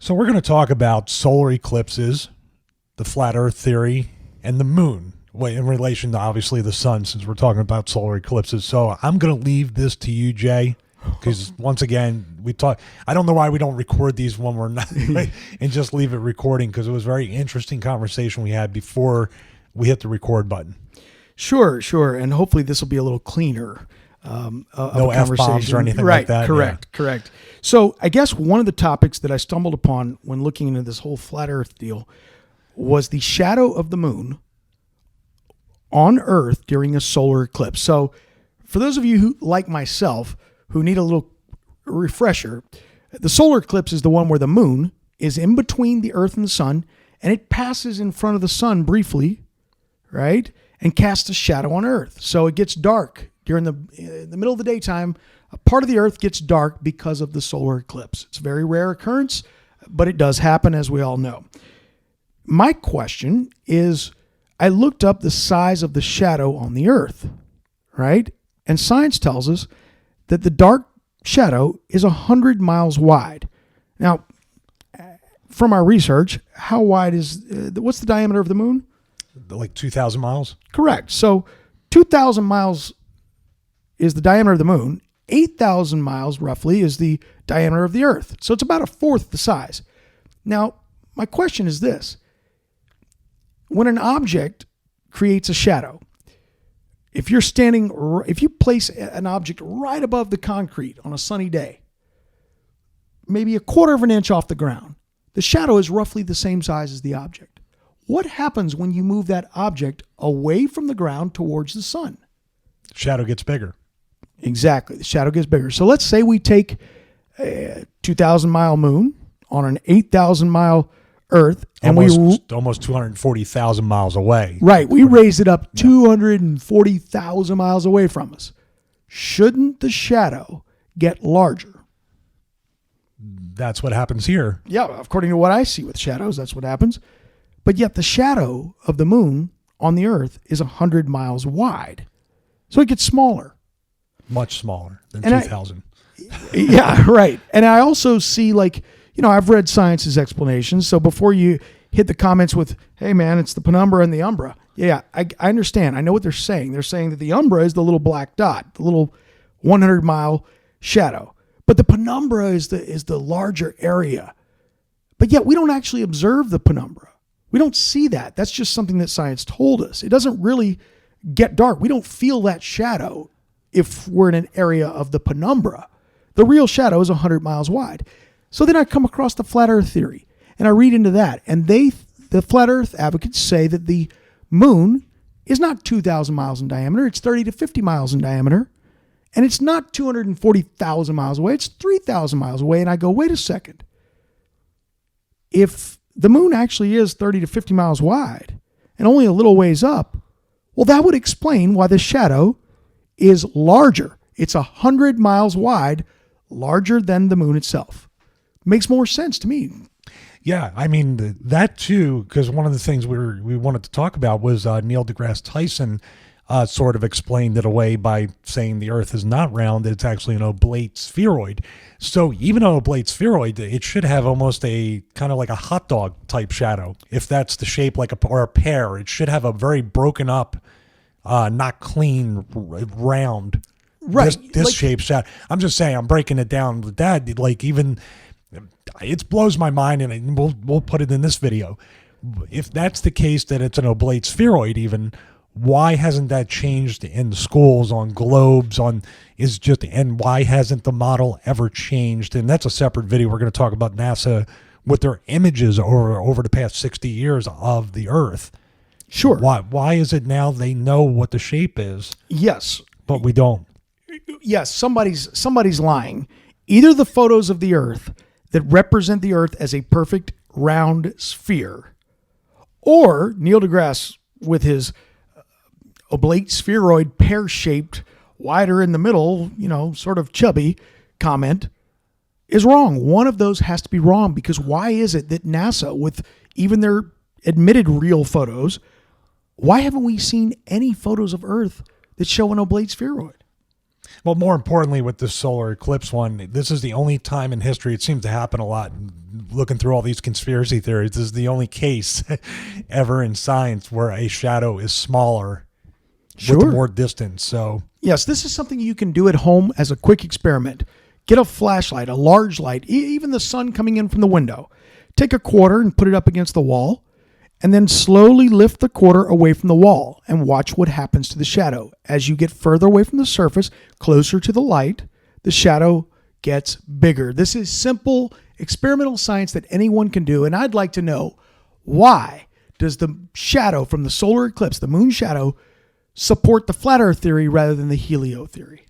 So we're going to talk about solar eclipses, the flat Earth theory, and the moon in relation to obviously the sun, since we're talking about solar eclipses. So I'm going to leave this to you, Jay, because once again, I don't know why we don't record these when we're not, and just leave it recording, because it was a very interesting conversation we had before we hit the record button. Sure. And hopefully this will be a little cleaner. No F-bombs or anything like that. Correct. So I guess one of the topics that I stumbled upon when looking into this whole flat Earth deal was the shadow of the moon on Earth during a solar eclipse. So for those of you who, like myself, who need a little refresher, the solar eclipse is the one where the moon is in between the Earth and the sun, and it passes in front of the sun briefly, right, and casts a shadow on Earth. So it gets dark. During the middle of the daytime, a part of the Earth gets dark because of the solar eclipse. It's a very rare occurrence, but it does happen, as we all know. My question is, I looked up the size of the shadow on the Earth, right? And science tells us that the dark shadow is 100 miles wide. Now, from our research, how wide is, what's the diameter of the moon? Like 2,000 miles? Correct. So 2,000 miles is the diameter of the moon. 8,000 miles roughly is the diameter of the Earth. So it's about a fourth the size. Now, my question is this. When an object creates a shadow, if you place an object right above the concrete on a sunny day, maybe a quarter of an inch off the ground, the shadow is roughly the same size as the object. What happens when you move that object away from the ground towards the sun? Shadow gets bigger. Exactly. The shadow gets bigger. So let's say we take a 2,000 mile moon on an 8,000 mile Earth, and almost 240,000 miles away. Right. We raised it up 240,000 miles away from us. Shouldn't the shadow get larger? That's what happens here. Yeah. According to what I see with shadows, that's what happens. But yet the shadow of the moon on the Earth is 100 miles wide. So it gets smaller. Much smaller than 2,000. Yeah, right. And I also see, I've read science's explanations. So before you hit the comments with, hey, man, it's the penumbra and the umbra. Yeah, I understand. I know what they're saying. They're saying that the umbra is the little black dot, the little 100-mile shadow. But the penumbra is the larger area. But yet we don't actually observe the penumbra. We don't see that. That's just something that science told us. It doesn't really get dark. We don't feel that shadow if we're in an area of the penumbra. The real shadow is 100 miles wide. So then I come across the flat Earth theory, and I read into that. And the flat Earth advocates say that the moon is not 2,000 miles in diameter. It's 30 to 50 miles in diameter. And it's not 240,000 miles away. It's 3,000 miles away. And I go, wait a second. If the moon actually is 30 to 50 miles wide and only a little ways up, well, that would explain why the shadow is larger. It's 100 miles wide, larger than the moon itself. Makes more sense to me. Yeah, I mean, that too, because one of the things we wanted to talk about was Neil deGrasse Tyson sort of explained it away by saying the Earth is not round, it's actually an oblate spheroid. So even an oblate spheroid, it should have almost a kind of like a hot dog type shadow. If that's the shape or a pear, it should have a very broken up, not clean, round, right? This shape shadow. I'm just saying, I'm breaking it down with that. It blows my mind, and we'll put it in this video. If that's the case, that it's an oblate spheroid, even, why hasn't that changed in the schools, on globes, and why hasn't the model ever changed? And that's a separate video. We're going to talk about NASA with their images over the past 60 years of the Earth. Sure. Why is it now they know what the shape is? Yes. But we don't. Yes, somebody's lying. Either the photos of the Earth that represent the Earth as a perfect round sphere, or Neil deGrasse with his oblate spheroid, pear-shaped, wider in the middle, sort of chubby comment, is wrong. One of those has to be wrong, because why is it that NASA, with even their admitted real photos, why haven't we seen any photos of Earth that show an oblate spheroid? Well, more importantly, with this solar eclipse one, this is the only time in history, it seems to happen a lot. Looking through all these conspiracy theories, this is the only case ever in science where a shadow is smaller with more distance. So, yes, this is something you can do at home as a quick experiment. Get a flashlight, a large light, even the sun coming in from the window. Take a quarter and put it up against the wall, and then slowly lift the quarter away from the wall and watch what happens to the shadow. As you get further away from the surface, closer to the light, the shadow gets bigger. This is simple experimental science that anyone can do, and I'd like to know, why does the shadow from the solar eclipse, the moon shadow, support the flat earth theory rather than the helio theory?